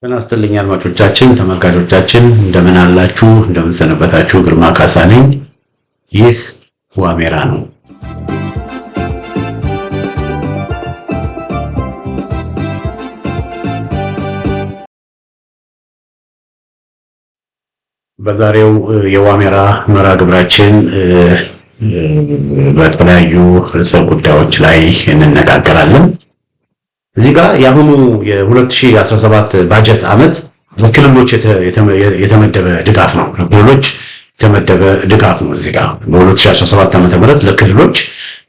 ጤና ይስጥልኝ አድማጮቻችን፣ ተመልካቾቻችን እንደምን አላችሁ? እንደምን ሰነበታችሁ? ግርማ ካሳ ነኝ። ይህ ዋሜራ ነው። በዛሬው የዋሜራ መርሃ ግብራችን በተለያዩ ርዕሰ ጉዳዮች ላይ እንነጋገራለን። እዚህ ጋር የአሁኑ የ2017 ባጀት ዓመት ለክልሎች የተመደበ ድጋፍ ነው። ለክልሎች የተመደበ ድጋፍ ነው። እዚህ ጋር በ2017 ዓመተ ምህረት ለክልሎች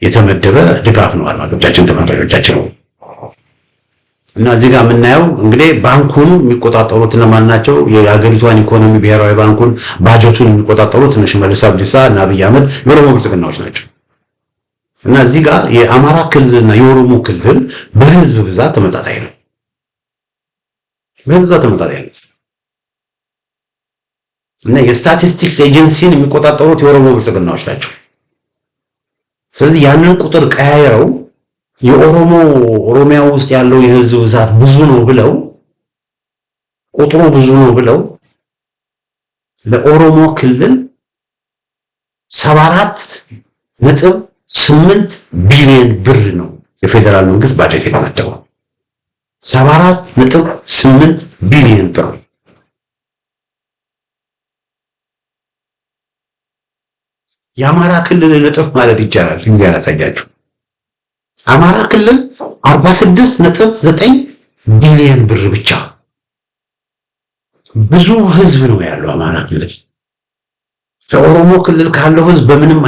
የተመደበ ድጋፍ ነው። አድማጮቻችን፣ ተመልካቾቻችን እና እዚህ ጋር የምናየው እንግዲህ ባንኩን የሚቆጣጠሩት እነማን ናቸው? የሀገሪቷን ኢኮኖሚ ብሔራዊ ባንኩን ባጀቱን የሚቆጣጠሩት እነ ሽመልስ አብዲሳ እና አብይ አህመድ የኦሮሞ ብልጽግናዎች ናቸው። እና እዚህ ጋር የአማራ ክልልና የኦሮሞ ክልል በህዝብ ብዛት ተመጣጣኝ ነው። በህዝብ ብዛት ተመጣጣኝ ነው። እና የስታቲስቲክስ ኤጀንሲን የሚቆጣጠሩት የኦሮሞ ብልጽግናዎች ናቸው። ስለዚህ ያንን ቁጥር ቀያይረው ኦሮሚያ ውስጥ ያለው የህዝብ ብዛት ብዙ ነው ብለው ቁጥሩ ብዙ ነው ብለው ለኦሮሞ ክልል 74.8 ቢሊዮን ብር ነው የፌደራል መንግስት ባጀት የተመደበው። 74.8 ቢሊዮን ብር። የአማራ ክልል እጥፍ ማለት ይቻላል። እግዚአብሔር ያሳያችሁ። አማራ ክልል 46.9 ቢሊዮን ብር ብቻ። ብዙ ህዝብ ነው ያለው አማራ ክልል። ከኦሮሞ ክልል ካለው ህዝብ በምንም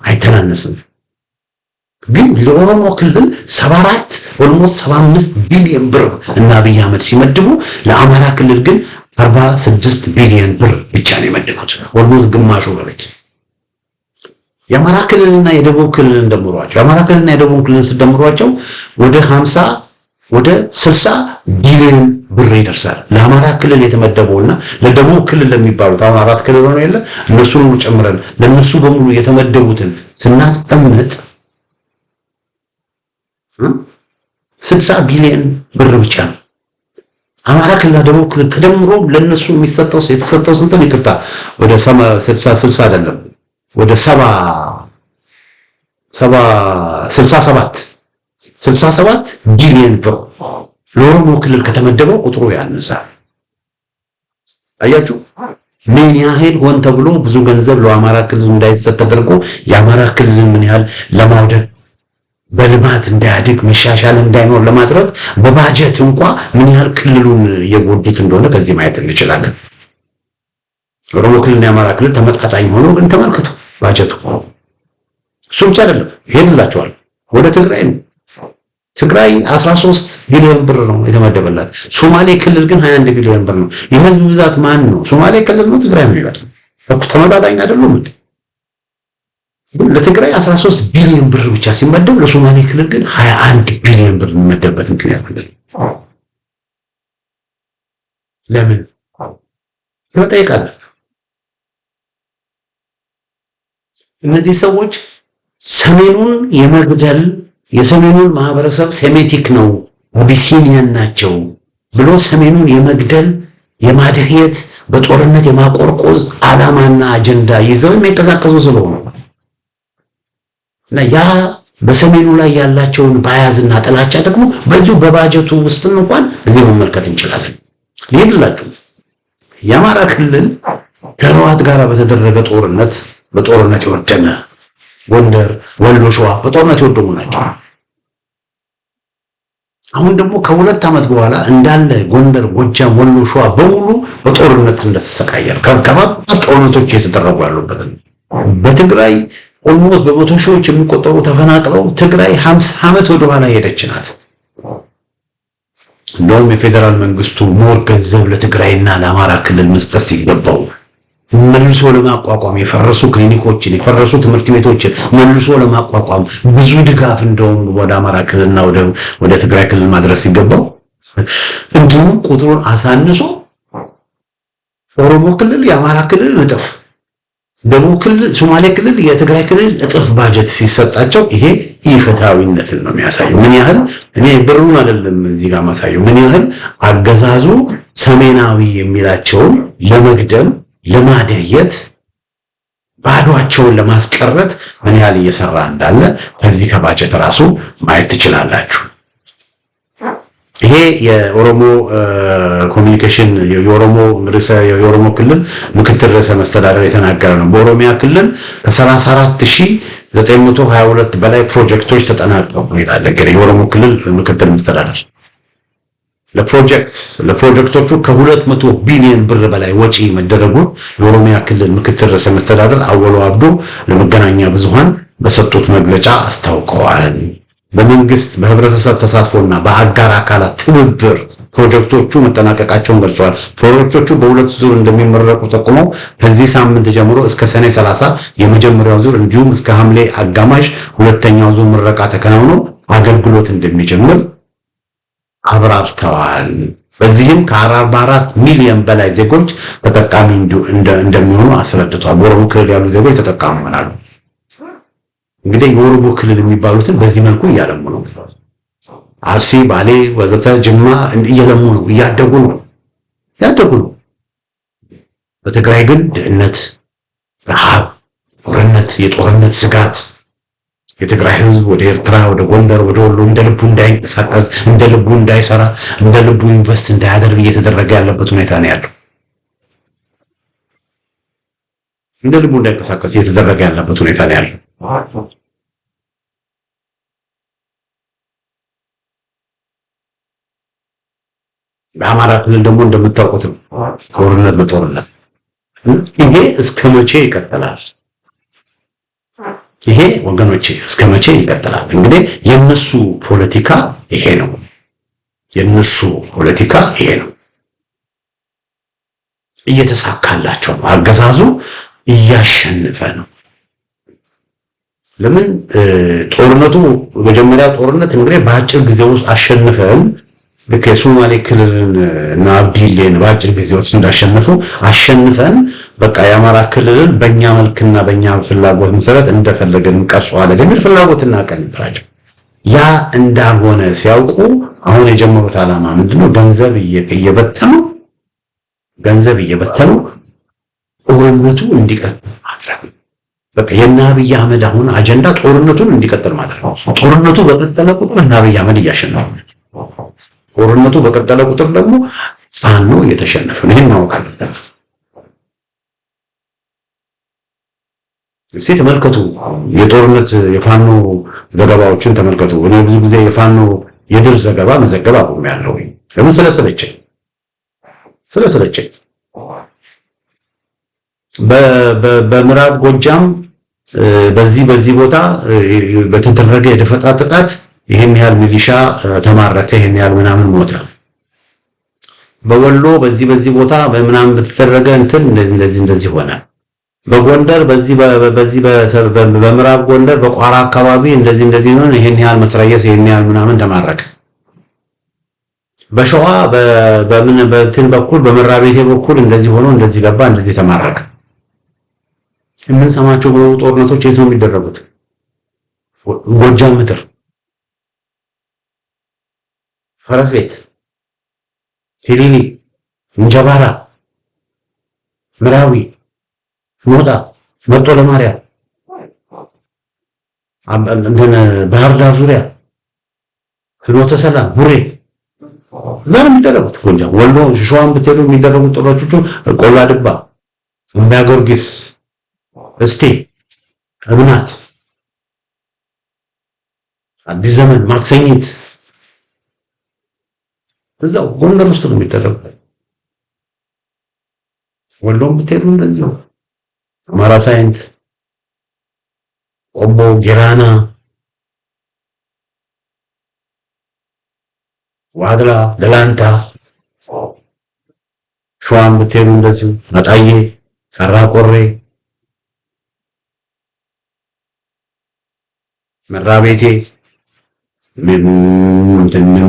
አይተናነስም። ግን ለኦሮሞ ክልል 75 ቢሊዮን ብር እና አብይ አህመድ ሲመድቡ ለአማራ ክልል ግን 46 ቢሊዮን ብር ብቻ ነው የመደቡት። ኦልሞስት ግማሹ በላይ። የአማራ ክልልና የደቡብ ክልል እንደምሯቸው የአማራ ክልልና የደቡብ ክልል ስደምሯቸው ወደ 60 ቢሊዮን ብር ይደርሳል። ለአማራ ክልል የተመደበውና ለደቡብ ክልል ለሚባሉት አሁን 4 ክልል ሆነ የለ እነሱን ሁሉ ጨምረን ለነሱ በሙሉ የተመደቡትን ስናስቀምጥ 60 ቢሊዮን ብር ብቻ ነው። አማራ ክልልና ደቡብ ክልል ተደምሮ ለነሱ የተሰጠው ስንት ነው? ይቅርታ ወደ 60 አይደለም ወደ 67 ቢሊዮን ብር ለኦሮሞ ክልል ከተመደበው ቁጥሩ ያነሳል። አያችሁ ምን ያህል ሆን ተብሎ ብዙ ገንዘብ ለአማራ ክልል እንዳይሰጥ ተደርጎ የአማራ ክልል ምን ያህል ለማውደቅ በልማት እንዳያድግ መሻሻል እንዳይኖር ለማድረግ በባጀት እንኳን ምን ያህል ክልሉን እየጎዱት እንደሆነ ከዚህ ማየት እንችላለን። ኦሮሞ ክልልና የአማራ ክልል ተመጣጣኝ ሆኖ ግን ተመልከቱ ባጀቱ። እሱ ብቻ አይደለም ይሄንላችኋል። ወደ ትግራይ 13 ቢሊዮን ብር ነው የተመደበላት። ሶማሌ ክልል ግን 21 ቢሊዮን ብር ነው። የህዝብ ብዛት ማን ነው? ሶማሌ ክልል ነው ትግራይ ነው ይላል። ተመጣጣኝ አይደለም እንዴ? ለትግራይ 13 ቢሊዮን ብር ብቻ ሲመደብ ለሶማሌ ክልል ግን 21 ቢሊዮን ብር የሚመደብበት ምክንያት ምንድን ነው? ለምን መጠየቅ አለ። እነዚህ ሰዎች ሰሜኑን የመግደል የሰሜኑን ማህበረሰብ ሴሜቲክ ነው አቢሲኒያን ናቸው ብሎ ሰሜኑን የመግደል የማድሄት በጦርነት የማቆርቆዝ ዓላማና አጀንዳ ይዘው የሚንቀሳቀሱ ስለሆነ እና ያ በሰሜኑ ላይ ያላቸውን ባያዝና ጥላቻ ደግሞ በዚሁ በባጀቱ ውስጥም እንኳን እዚህ መመልከት እንችላለን። ይሄንላችሁ የአማራ ክልል ከህወሓት ጋር በተደረገ በጦርነት የወደመ ጎንደር፣ ወሎ፣ ሸዋ በጦርነት የወደሙ ናቸው። አሁን ደግሞ ከ2 ዓመት በኋላ እንዳለ ጎንደር፣ ጎጃም፣ ወሎ፣ ሸዋ በሙሉ በጦርነት እንደተሰቃየ ከባድ ጦርነቶች እየተደረጉ ያሉበት በትግራይ ኦልሞስት በመቶ ሺዎች የሚቆጠሩ ተፈናቅለው ትግራይ 50 ዓመት ወደ ኋላ ሄደች ናት። እንደውም የፌደራል መንግስቱ ሞር ገንዘብ ለትግራይና ለአማራ ክልል መስጠት ሲገባው መልሶ ለማቋቋም የፈረሱ ክሊኒኮችን የፈረሱ ትምህርት ቤቶችን መልሶ ለማቋቋም ብዙ ድጋፍ እንደውም ወደ አማራ ክልልና ወደ ትግራይ ክልል ማድረስ ሲገባው እንትኑ ቁጥሩን አሳንሶ ኦሮሞ ክልል የአማራ ክልል እጥፍ ደቡብ ክልል፣ ሶማሌ ክልል፣ የትግራይ ክልል እጥፍ ባጀት ሲሰጣቸው ይሄ ኢፍትሃዊነትን ነው የሚያሳየው። ምን ያህል እኔ ብሩን አይደለም እዚህ ጋር ማሳየው፣ ምን ያህል አገዛዙ ሰሜናዊ የሚላቸውን ለመግደል ለማደየት ባዷቸውን ለማስቀረት ምን ያህል እየሰራ እንዳለ ከዚህ ከባጀት ራሱ ማየት ትችላላችሁ። ይሄ የኦሮሞ ኮሚኒኬሽን የኦሮሞ ክልል ምክትል ርዕሰ መስተዳድር የተናገረ ነው። በኦሮሚያ ክልል ከ34922 በላይ ፕሮጀክቶች ተጠናቀቁ ይላል። የኦሮሞ ክልል ምክትል መስተዳድር ለፕሮጀክቶቹ ከ200 ቢሊዮን ብር በላይ ወጪ መደረጉን የኦሮሚያ ክልል ምክትል ርዕሰ መስተዳድር አወሎ አብዶ ለመገናኛ ብዙሃን በሰጡት መግለጫ አስታውቀዋል። በመንግስት በህብረተሰብ ተሳትፎና በአጋር አካላት ትብብር ፕሮጀክቶቹ መጠናቀቃቸውን ገልጸዋል። ፕሮጀክቶቹ በሁለት ዙር እንደሚመረቁ ጠቁመው ከዚህ ሳምንት ጀምሮ እስከ ሰኔ 30 የመጀመሪያው ዙር እንዲሁም እስከ ሐምሌ አጋማሽ ሁለተኛው ዙር ምረቃ ተከናውኖ አገልግሎት እንደሚጀምር አብራርተዋል። በዚህም ከ44 ሚሊዮን በላይ ዜጎች ተጠቃሚ እንደሚሆኑ አስረድተዋል። በኦሮሞ ክልል ያሉ ዜጎች ተጠቃሚ ይሆናሉ። እንግዲህ የኦሮሞ ክልል የሚባሉትን በዚህ መልኩ እያለሙ ነው። አርሲ፣ ባሌ፣ ወዘተ ጅማ እየለሙ ነው፣ እያደጉ ነው። በትግራይ ግን ድህነት፣ ረሃብ፣ ጦርነት፣ የጦርነት ስጋት የትግራይ ህዝብ ወደ ኤርትራ፣ ወደ ጎንደር፣ ወደ ወሎ እንደ ልቡ እንዳይንቀሳቀስ፣ እንደ ልቡ እንዳይሰራ፣ እንደ ልቡ ኢንቨስት እንዳያደርግ እየተደረገ ያለበት ሁኔታ ነው ያለው። እንደ ልቡ እንዳይንቀሳቀስ እየተደረገ ያለበት ሁኔታ ነው ያለው። በአማራ ክልል ደግሞ እንደምታውቁት ጦርነት በጦርነት ይሄ እስከ መቼ ይቀጥላል? ይሄ ወገኖቼ እስከ መቼ ይቀጥላል? እንግዲህ የነሱ ፖለቲካ ይሄ ነው። እየተሳካላቸው ነው። አገዛዙ እያሸነፈ ነው። ለምን ጦርነቱ መጀመሪያ ጦርነት እንግዲህ በአጭር ጊዜ ውስጥ አሸንፈን ልክ የሶማሌ ክልልን እና አብዲሌን በአጭር ጊዜ ውስጥ እንዳሸነፉ አሸንፈን በቃ የአማራ ክልልን በእኛ መልክና በእኛ ፍላጎት መሰረት እንደፈለገን እንቀርጸዋለን የሚል ፍላጎትና ቀን ነበራቸው። ያ እንዳልሆነ ሲያውቁ አሁን የጀመሩት ዓላማ ምንድነው? ገንዘብ እየበተኑ ጦርነቱ እንዲቀጥል ማድረግ። በቃ የእነ አብይ አህመድ አሁን አጀንዳ ጦርነቱን እንዲቀጥል ማድረግ ነው። ጦርነቱ በቀጠለ ቁጥር እነ አብይ አህመድ እያሸነፉ፣ ጦርነቱ በቀጠለ ቁጥር ደግሞ ፋኖ እየተሸነፈ ነው። ይሄን ማወቅ አለበት። እስኪ ተመልከቱ፣ የጦርነት የፋኖ ዘገባዎችን ተመልከቱ። እኔ ብዙ ጊዜ የፋኖ የድል ዘገባ መዘገብ አቁሜያለሁ። ለምን? ስለሰለቸኝ በምዕራብ ጎጃም በዚህ ቦታ በተደረገ የደፈጣ ጥቃት ይሄን ያህል ሚሊሻ ተማረከ፣ ይሄን ያህል ምናምን ሞተ። በወሎ በዚህ ቦታ በምናምን በተደረገ እንትን እንደዚህ ሆነ። በጎንደር በምዕራብ ጎንደር በቋራ አካባቢ እንደዚህ ነው፣ ይሄን ያህል መስራየስ፣ ይሄን ያህል ምናምን ተማረከ። በሸዋ በእንትን በኩል በመራቤቴ በኩል እንደዚህ ሆኖ እንደዚህ ገባ፣ እንደዚህ ተማረከ። የምንሰማቸው ጦርነቶች የት ነው የሚደረጉት? ጎጃም ምድር፣ ፈረስ ቤት፣ ቲሊሊ፣ እንጀባራ፣ ምራዊ፣ ሞጣ፣ መርጦ ለማርያም፣ ባህር ዳር ዙሪያ፣ ፍኖተ ሰላም፣ ቡሬ እዛ ነው የሚደረጉት። ጎጃም፣ ወሎ፣ ሸዋን ብትሄዱ የሚደረጉት ጦርነቶቹ ቆላ ድባ፣ እምባ ጊዮርጊስ፣ እስቴ፣ እብናት፣ አዲስ ዘመን፣ ማክሰኝት እዛው ጎንደር ውስጥ ነው የሚደረጉት። ወሎም ብትሄዱ እንደዚህ ነው። አማራ ሳይንት፣ ቆቦ፣ ጊራና፣ ዋድላ፣ ደላንታ፣ ሸዋን ብትሄዱ እንደዚሁ አጣዬ፣ ካራቆሬ፣ መራቤቴ፣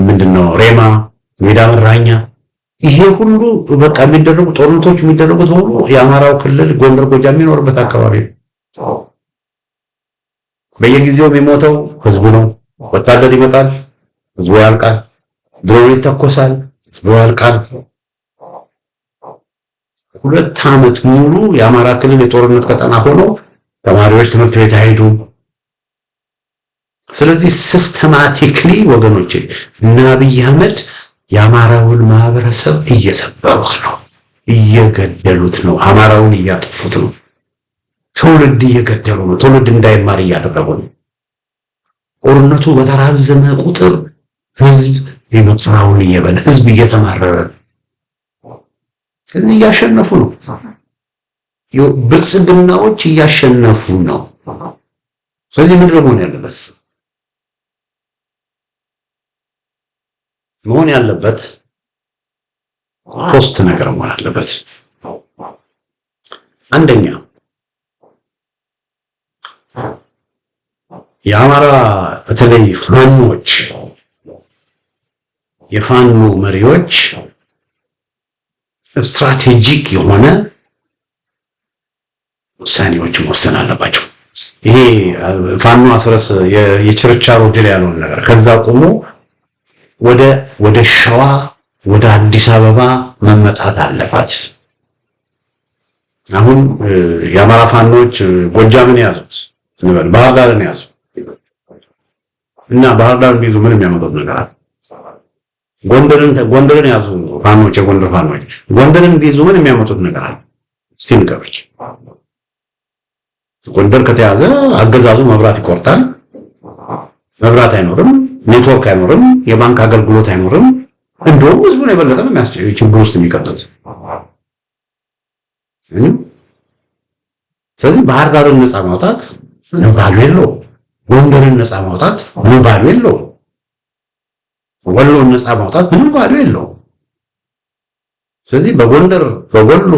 ምንድነው ሬማ፣ ሜዳ መራኛ ይሄ ሁሉ በቃ የሚደረጉ ጦርነቶች የሚደረጉት ሁሉ የአማራው ክልል ጎንደር፣ ጎጃም የሚኖርበት አካባቢ ነው። በየጊዜው የሚሞተው ህዝቡ ነው። ወታደር ይመጣል፣ ህዝቡ ያልቃል። ድሮን ይተኮሳል፣ ህዝቡ ያልቃል። 2 ዓመት ሙሉ የአማራ ክልል የጦርነት ቀጠና ሆኖ ተማሪዎች ትምህርት ቤት አይሄዱም። ስለዚህ ሲስተማቲክሊ ወገኖቼ እና አብይ አህመድ የአማራውን ማህበረሰብ እየሰበሩት ነው፣ እየገደሉት ነው፣ አማራውን እያጠፉት ነው፣ ትውልድ እየገደሉ ነው፣ ትውልድ እንዳይማር እያደረጉ ነው። ጦርነቱ በተራዘመ ቁጥር ህዝብ የመከራውን እየበለ ህዝብ እየተማረረ ስለዚህ እያሸነፉ ነው። ብልጽግናዎች እያሸነፉ ነው። ስለዚህ ምንድን መሆን ያለበት? መሆን ያለበት ሶስት ነገር መሆን አለበት። አንደኛ የአማራ በተለይ ፋኖች የፋኖ መሪዎች ስትራቴጂክ የሆነ ውሳኔዎች መወሰን አለባቸው። ይሄ ፋኖ አስረስ የችርቻሮ ድል ያለውን ነገር ከዛ ቆሞ ወደ ሸዋ ወደ አዲስ አበባ መመጣት አለበት። አሁን የአማራ ፋኖች ጎጃምን ያዙት እንበል፣ ባህር ዳርን ያዙ እና ባህር ዳርን ቢይዙ ምንም ያመጡት ነገር አለ። ጎንደርን ያዙ ፋኖች፣ የጎንደር ፋኖች ጎንደርን ቢይዙ ምንም የሚያመጡት ነገር አለ። እስቲ ንገሩኝ። ጎንደር ከተያዘ አገዛዙ መብራት ይቆርጣል፣ መብራት አይኖርም፣ ኔትወርክ አይኖርም፣ የባንክ አገልግሎት አይኖርም። እንደውም ህዝቡን የበለጠ ነው ችግር ውስጥ የሚቀጡት። ስለዚህ ባህር ዳርን ነፃ ማውጣት ምንም ቫሉ የለውም። ጎንደርን ነፃ ማውጣት ምንም ቫሉ የለውም። ወሎን ነፃ ማውጣት ምንም ቫሉ የለውም። ስለዚህ በጎንደር፣ በወሎ፣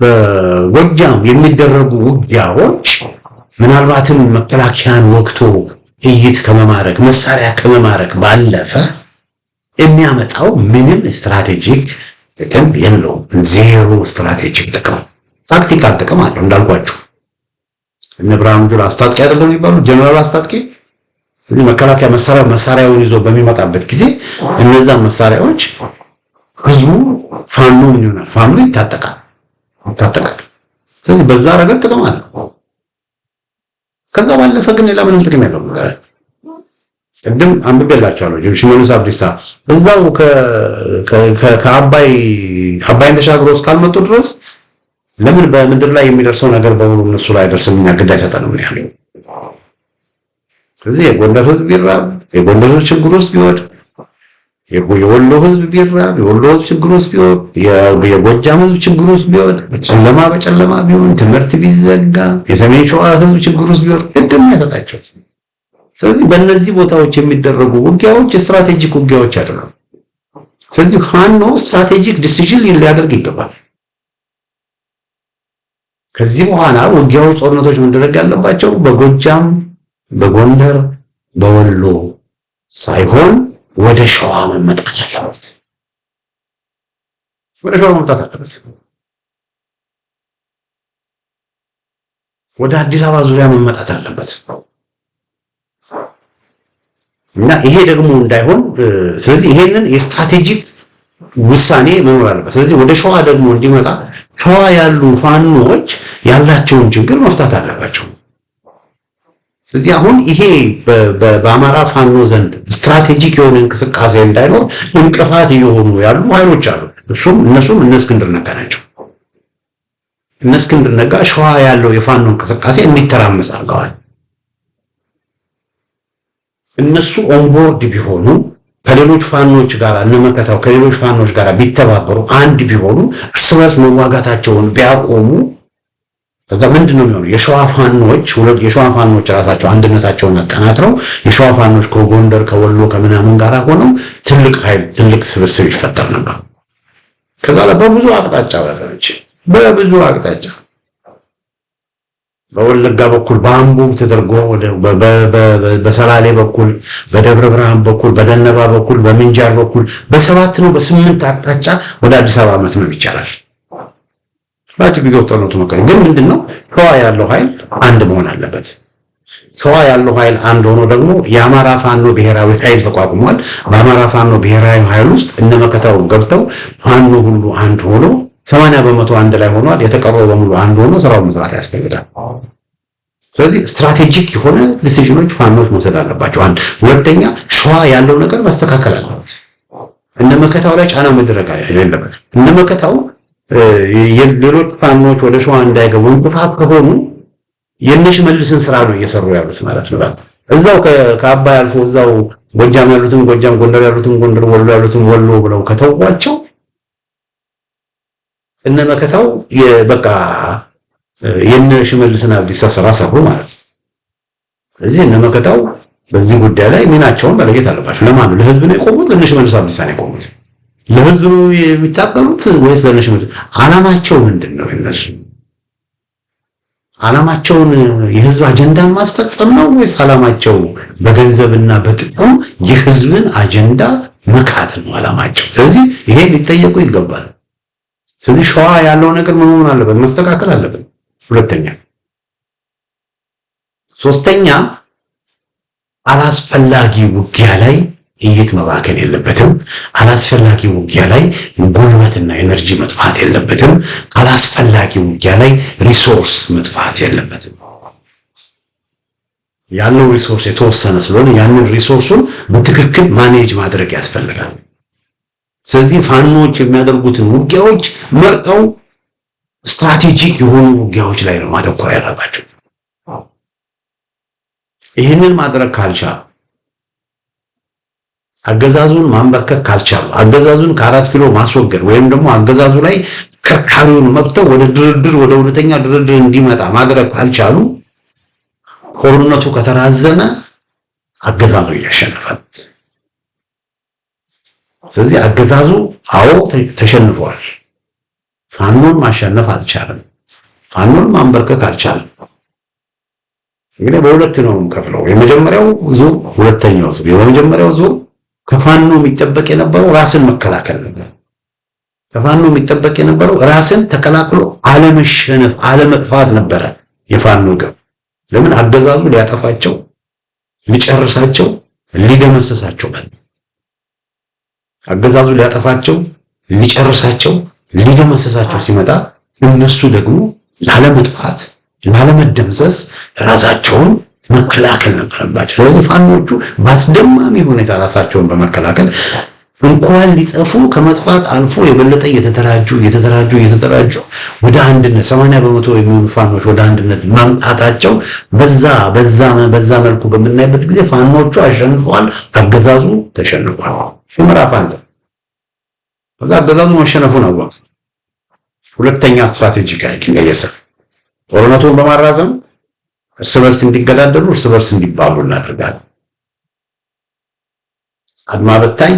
በጎጃም የሚደረጉ ውጊያዎች ምናልባትም መከላከያን ወቅቶ ጥይት ከመማረክ መሳሪያ ከመማረክ ባለፈ የሚያመጣው ምንም ስትራቴጂክ ጥቅም የለውም። ዜሮ ስትራቴጂክ ጥቅም፣ ታክቲካል ጥቅም አለው። እንዳልኳችሁ እነ ብርሃኑ ጁላ አስታጥቂ አይደለም የሚባሉ ጀነራል አስታጥቂ መከላከያ መሳሪያውን ይዞ በሚመጣበት ጊዜ እነዛ መሳሪያዎች ህዝቡ ፋኖ ምን ይሆናል? ፋኖ ይታጠቃል። ስለዚህ በዛ ረገድ ጥቅም አለው። ከዛ ባለፈ ግን ሌላ ምንም ጥቅም የለውም። ቅድም አንብቤላችኋለሁ። ሽመልስ አብዲሳ በዛው ከአባይን ተሻግሮ እስካልመጡ ድረስ ለምን በምድር ላይ የሚደርሰው ነገር በሙሉ እነሱ ላይ አይደርስም? እኛ ግድ አይሰጠንም ነው ያለው። ስለዚህ የጎንደር ህዝብ ቢራብ፣ የጎንደር ህዝብ ችግር ውስጥ ቢወድ፣ የወሎ ህዝብ ቢራብ፣ የወሎ ህዝብ ችግር ውስጥ ቢወድ፣ የጎጃም ህዝብ ችግር ውስጥ ቢወድ፣ በጨለማ ቢሆን፣ ትምህርት ቢዘጋ፣ የሰሜን ሸዋ ህዝብ ችግር ውስጥ ቢወድ ግድም አይሰጣቸው። ስለዚህ በእነዚህ ቦታዎች የሚደረጉ ውጊያዎች ስትራቴጂክ ውጊያዎች አይደሉም። ስለዚህ ፋኖ ስትራቴጂክ ዲሲዥን ሊያደርግ ይገባል። ከዚህ በኋላ ውጊያዎች፣ ጦርነቶች መደረግ ያለባቸው በጎጃም፣ በጎንደር፣ በወሎ ሳይሆን ወደ ሸዋ መመጣት አለበት። ወደ ሸዋ መምጣት አለበት። ወደ አዲስ አበባ ዙሪያ መመጣት አለበት። እና ይሄ ደግሞ እንዳይሆን ስለዚህ ይሄንን የስትራቴጂክ ውሳኔ መኖር አለበት። ስለዚህ ወደ ሸዋ ደግሞ እንዲመጣ ሸዋ ያሉ ፋኖች ያላቸውን ችግር መፍታት አለባቸው። ስለዚህ አሁን ይሄ በአማራ ፋኖ ዘንድ ስትራቴጂክ የሆነ እንቅስቃሴ እንዳይኖር እንቅፋት እየሆኑ ያሉ ኃይሎች አሉ። እነሱም እነ እስክንድር ነጋ ናቸው። እነ እስክንድር ነጋ ሸዋ ያለው የፋኖ እንቅስቃሴ እንዲተራመስ አድርገዋል። እነሱ ኦንቦርድ ቢሆኑ ከሌሎች ፋኖች ጋር እነመከታው ከሌሎች ፋኖች ጋር ቢተባበሩ አንድ ቢሆኑ እርስ በርስ መዋጋታቸውን ቢያቆሙ ከዛ ምንድነው የሚሆነው? የሸዋ ፋኖች ራሳቸው አንድነታቸውን አጠናክረው የሸዋ ፋኖች ከጎንደር ከወሎ ከምናምን ጋር ሆነው ትልቅ ኃይል ትልቅ ስብስብ ይፈጠር ነበር። ከዛ በብዙ አቅጣጫ ወገኖች በብዙ አቅጣጫ በወለጋ በኩል በአምቦ ተደርጎ በሰላሌ በኩል በደብረ ብርሃን በኩል በደነባ በኩል በምንጃር በኩል በ7 ነው በ8 አቅጣጫ ወደ አዲስ አበባ መትመም ይቻላል። ባጭር ጊዜ ወጣነቱ መከረ ግን ምንድነው ሸዋ ያለው ኃይል አንድ መሆን አለበት። ሸዋ ያለው ኃይል አንድ ሆኖ ደግሞ የአማራ ፋኖ ብሔራዊ ኃይል ተቋቁሟል። በአማራ ፋኖ ብሔራዊ ኃይል ውስጥ እነመከታው ገብተው ፋኖ ሁሉ አንድ ሆኖ 80% አንድ ላይ ሆኗል። የተቀረው በሙሉ አንድ ሆኖ ስራው መስራት ያስፈልጋል። ስለዚህ ስትራቴጂክ የሆነ ዲሲዥኖች ፋኖች መውሰድ አለባቸው። አንድ ሁለተኛ ሸዋ ያለው ነገር መስተካከል አለበት። እነመከታው ላይ ጫና መደረግ የለበት። እነመከታው ሌሎች ፋኖች ወደ ሸዋ እንዳይገቡ እንቅፋት ከሆኑ የሽመልስን ስራ ነው እየሰሩ ያሉት ማለት ነው። እዛው ከአባይ አልፎ እዛው ጎጃም ያሉትን ጎጃም፣ ጎንደር ያሉትን ጎንደር፣ ወሎ ያሉትን ወሎ ብለው ከተዋቸው እነመከታው በቃ የሽመልስን አብዲሳ ስራ ሰሩ ማለት ነው። ስለዚህ እነመከታው በዚህ ጉዳይ ላይ ሚናቸውን መለየት አለባቸው። ለማን ነው? ለህዝብ ነው የቆሙት? ለሽመልስ አብዲሳ ነው የቆሙት? ለህዝብ ነው የሚታገሉት ወይስ ለሽመልስ? ዓላማቸው ምንድን ነው? እነሱ ዓላማቸውን የህዝብ አጀንዳን ማስፈጸም ነው ወይስ ዓላማቸው በገንዘብና በጥቅም የህዝብን አጀንዳ መካት ነው ዓላማቸው? ስለዚህ ይሄ ሊጠየቁ ይገባል። ስለዚህ ሸዋ ያለው ነገር ምን መሆን አለበት? መስተካከል አለበት። ሁለተኛ ሶስተኛ አላስፈላጊ ውጊያ ላይ ጥይት መባከን የለበትም። አላስፈላጊ ውጊያ ላይ ጉልበትና ኤነርጂ መጥፋት የለበትም። አላስፈላጊ ውጊያ ላይ ሪሶርስ መጥፋት የለበትም። ያለው ሪሶርስ የተወሰነ ስለሆነ ያንን ሪሶርሱን በትክክል ማኔጅ ማድረግ ያስፈልጋል። ስለዚህ ፋኖች የሚያደርጉትን ውጊያዎች መርጠው ስትራቴጂክ የሆኑ ውጊያዎች ላይ ነው ማተኮር ያለባቸው። ይህንን ማድረግ ካልቻሉ አገዛዙን ማንበርከክ ካልቻሉ አገዛዙን ከ4 ኪሎ ማስወገድ ወይም ደግሞ አገዛዙ ላይ ከርካሪውን መብተው ወደ ድርድር ወደ እውነተኛ ድርድር እንዲመጣ ማድረግ ካልቻሉ ጦርነቱ ከተራዘመ አገዛዙ ያሸንፋል። ስለዚህ አገዛዙ ተሸንፏል። ፋኖን ማሸነፍ አልቻለም። ፋኖን ማንበርከክ አልቻለም። እንግዲህ በሁለት ነው ከፍለው የመጀመሪያው ዙር ሁለተኛው ዙር የመጀመሪያው ዙር ከፋኖ የሚጠበቅ የነበረው ራስን መከላከል ነበር። ከፋኖ የሚጠበቅ የነበረው ራስን ተከላክሎ አለመሸነፍ አለመጥፋት ነበረ የፋኖ ግብ። ለምን አገዛዙ ሊያጠፋቸው ሊጨርሳቸው ሊደመሰሳቸው አገዛዙ ሊያጠፋቸው ሊጨርሳቸው ሊደመሰሳቸው ሲመጣ እነሱ ደግሞ ላለመጥፋት ላለመደምሰስ ራሳቸውን መከላከል ነበረባቸው። ስለዚህ ፋኖቹ በአስደማሚ ሁኔታ ራሳቸውን በመከላከል እንኳን ሊጠፉ ከመጥፋት አልፎ የበለጠ እየተደራጁ ወደ አንድነት 80% የሚሆኑ ፋኖች ወደ አንድነት ማምጣታቸው በዛ መልኩ በምናይበት ጊዜ ፋኖቹ አሸንፈዋል፣ አገዛዙ ተሸንፏል። ምዕራፍ አንድ ከዛ አገዛዙ መሸነፉን አወቀ። ሁለተኛ ስትራቴጂክ ቀየሰ። ጦርነቱን በማራዘም እርስ በርስ እንዲገዳደሉ እርስ በርስ እንዲባሉ እናደርጋለን። አድማ በታኝ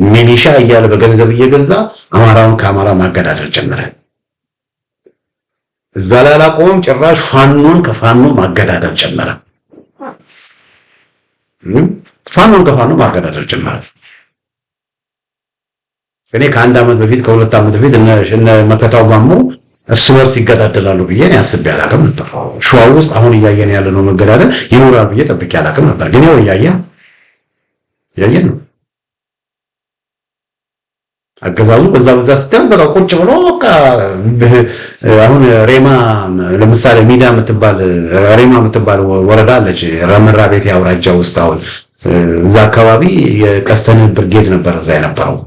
ሚሊሻ እያለ በገንዘብ እየገዛ አማራውን ከአማራ ማገዳደል ጀመረ። እዛ ላይ አላቆመም። ጭራሽ ፋኖን ከፋኖ ማገዳደል ጀመረ። እኔ ከአንድ ዓመት በፊት ከሁለት ዓመት በፊት እነ መከታው ማሞ እርስ በርስ ይገዳደላሉ ብዬ አስቤ አላውቅም ነበር። ሸዋ ውስጥ አሁን እያየን ያለነው መገዳደል ይኖራል ብዬ ጠብቄ አላውቅም ነበር። ግን ያው እያየን ነው። አገዛዙ በዛ ስታዩ በቃ ቁጭ ብሎ በቃ አሁን ሬማ ለምሳሌ ሚዳ የምትባል ወረዳ አለች ረመራ ቤት ያውራጃ ውስጥ አሁን እዛ አካባቢ የቀስተነ ብርጌድ ነበር እዛ የነበረው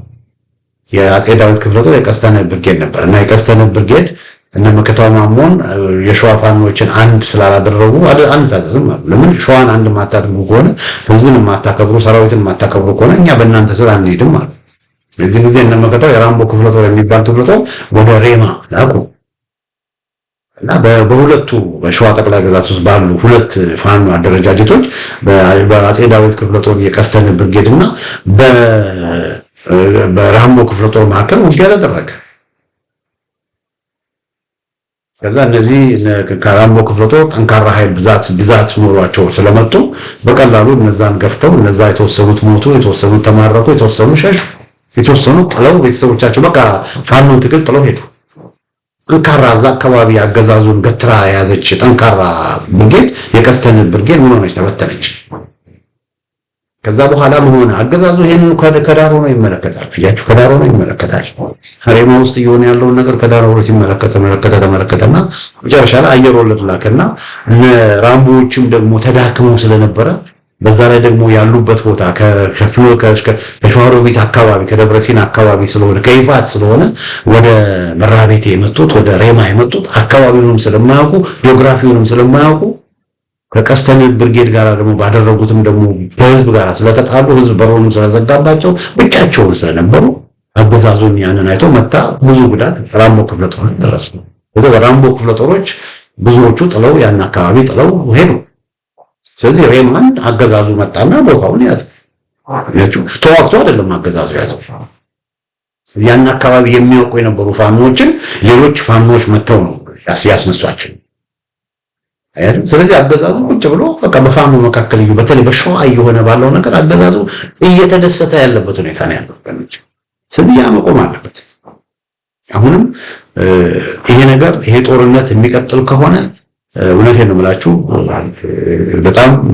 የአጼ ዳዊት ክፍለ ጦር የቀስተነ ብርጌድ ነበር እና የቀስተነ ብርጌድ እነ መከታው ማሞን የሸዋ ፋኖችን አንድ ስላላደረጉ አንድ ታዘዝም ማለት ለምን ሸዋን አንድ ማታደርጉ ከሆነ ህዝብን ማታከብሩ ሰራዊትን ማታከብሩ ከሆነ እኛ በእናንተ ስራ አንሄድም ማለት እዚህ ጊዜ እነ መከታው የራምቦ ክፍለ ጦር የሚባል ክፍለ ጦር ወደ ሬማ ላኩ እና በሁለቱ በሸዋ ጠቅላይ ግዛት ውስጥ ባሉ ሁለት ፋኖ አደረጃጀቶች በአጼ ዳዊት ክፍለ ጦር የቀስተነ ብርጌድና በራምቦ ክፍለ ጦር መካከል ውጊያ ተደረገ። ከዛ እነዚህ ከራምቦ ክፍለ ጦር ጠንካራ ኃይል ብዛት ኖሯቸው ስለመጡ በቀላሉ እነዛን ገፍተው እነዛ የተወሰኑት ሞቱ፣ የተወሰኑት ተማረኩ፣ የተወሰኑ ሸሹ፣ የተወሰኑ ጥለው ቤተሰቦቻቸው በቃ ፋኖን ትግል ጥለው ሄዱ። ጠንካራ እዛ አካባቢ አገዛዙን ገትራ የያዘች ጠንካራ ብርጌድ የቀስተን ብርጌድ ምን ሆነች? ተበተነች። ከዛ በኋላ ምን ሆነ? አገዛዙ ይሄንን ከዳር ሆኖ ይመለከታል። እያችሁ ከዳር ሆኖ ይመለከታል። ሬማ ውስጥ እየሆነ ያለውን ነገር ከዳር ሆኖ ተመለከተና መጨረሻ ላይ አየር ወለድ ላከና እነ ራምቦዎችም ደግሞ ተዳክመው ስለነበረ በዛ ላይ ደግሞ ያሉበት ቦታ ከሸዋሮቢት አካባቢ ከደብረሲና አካባቢ ስለሆነ ከይፋት ስለሆነ ወደ መራቤቴ የመጡት ወደ ሬማ የመጡት አካባቢውንም ስለማያውቁ ጂኦግራፊውንም ስለማያውቁ ከቀስተን ብርጌድ ጋር ደግሞ ባደረጉትም ደግሞ በህዝብ ጋር ስለተጣሉ ህዝብ በሮንም ስለዘጋባቸው ብቻቸውን ስለነበሩ አገዛዙን ያንን አይቶ መጣ። ብዙ ጉዳት ራምቦ ክፍለ ጦር ደረሰ። እዛ ራምቦ ክፍለ ጦሮች ብዙዎቹ ጥለው ያን አካባቢ ጥለው ሄዱ። ስለዚህ ሬማን አገዛዙ መጣና ቦታውን ያዘ። ተዋግቶ አይደለም አገዛዙ ያዘው። ያን አካባቢ የሚያውቁ የነበሩ ፋኖችን ሌሎች ፋኖች መተው ነው ያስነሷቸው። ስለዚህ አገዛዙ ቁጭ ብሎ በቃ በፋኖ መካከል በተለይ በሸዋ እየሆነ ባለው ነገር አገዛዙ እየተደሰተ ያለበት ሁኔታ ነው ያለው። ስለዚህ ያ መቆም አለበት። አሁንም ይሄ ጦርነት የሚቀጥል ከሆነ እውነቴን ነው የምላችሁ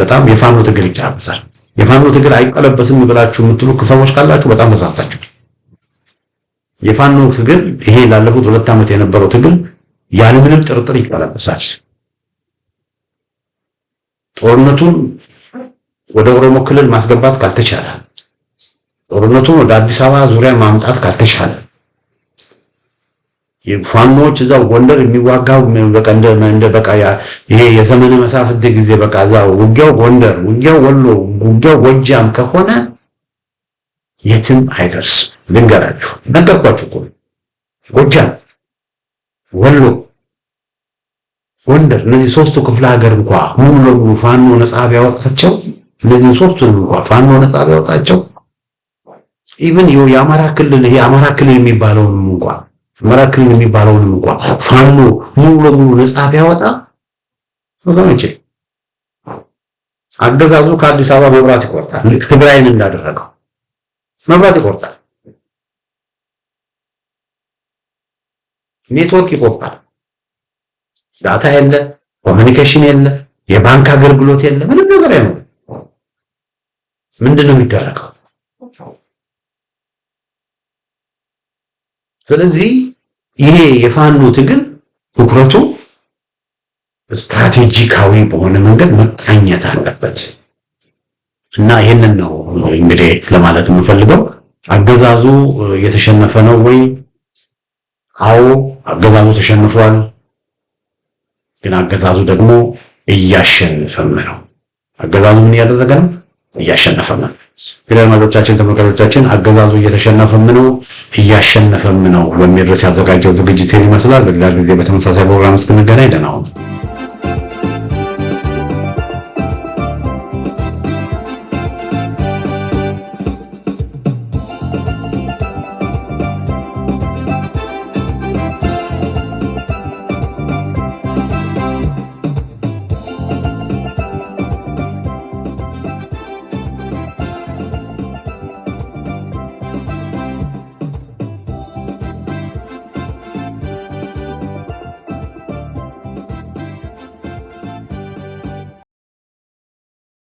በጣም የፋኖ ትግል ይቀለበሳል። የፋኖ ትግል አይቀለበስም ብላችሁ የምትሉ ሰዎች ካላችሁ በጣም ተሳስታችሁ። የፋኖ ትግል ይሄ ላለፉት 2 ዓመት የነበረው ትግል ያለምንም ጥርጥር ይቀለበሳል። ጦርነቱን ወደ ኦሮሞ ክልል ማስገባት ካልተቻለ፣ ጦርነቱን ወደ አዲስ አበባ ዙሪያ ማምጣት ካልተቻለ፣ የፋኖች እዛው ጎንደር የሚዋጋው በቃ እንደ በቃ ይሄ የዘመነ መሳፍንት ጊዜ በቃ እዛው ውጊያው ጎንደር፣ ውጊያው ወሎ፣ ውጊያው ጎጃም ከሆነ የትም አይደርስም። ልንገራችሁ፣ ነገርኳችሁ እኮ ጎጃም፣ ወሎ፣ ጎንደር እነዚህ 3ቱ ክፍለ ሀገር እንኳን ሙሉ ለሙሉ ፋኖ ነፃ ቢያወጣቸው እነዚህ 3ቱን እንኳን ፋኖ ነፃ ቢያወጣቸው ኢቭን የአማራ ክልል ይሄ አማራ ክልል የሚባለውንም እንኳን ፋኖ ሙሉ ለሙሉ ነፃ ቢያወጣ ወገኖቼ አገዛዙ ከአዲስ አበባ መብራት ይቆርጣል። ትግራይን እንዳደረገው መብራት ይቆርጣል፣ ኔትወርክ ይቆርጣል። ዳታ የለ፣ ኮሙኒኬሽን የለ፣ የባንክ አገልግሎት የለ፣ ምንም ነገር አይኖርም። ምንድነው የሚደረገው? ስለዚህ ይሄ የፋኖ ትግል ትኩረቱ ስትራቴጂካዊ በሆነ መንገድ መቃኘት አለበት እና ይሄንን ነው እንግዲህ ለማለት የምፈልገው። አገዛዙ የተሸነፈ ነው ወይ? አዎ አገዛዙ ተሸንፏል። ግን አገዛዙ ደግሞ እያሸነፈም ነው። አገዛዙ ምን እያደረገ ነው? እያሸነፈም ነው። ግን አድማጮቻችን፣ ተመልካቾቻችን አገዛዙ እየተሸነፈም ነው እያሸነፈም ነው በሚል ርዕስ ያዘጋጀው ዝግጅት ይመስላል። በሌላ ጊዜ በተመሳሳይ ፕሮግራም እስክንገናኝ ደህና ሁኑ።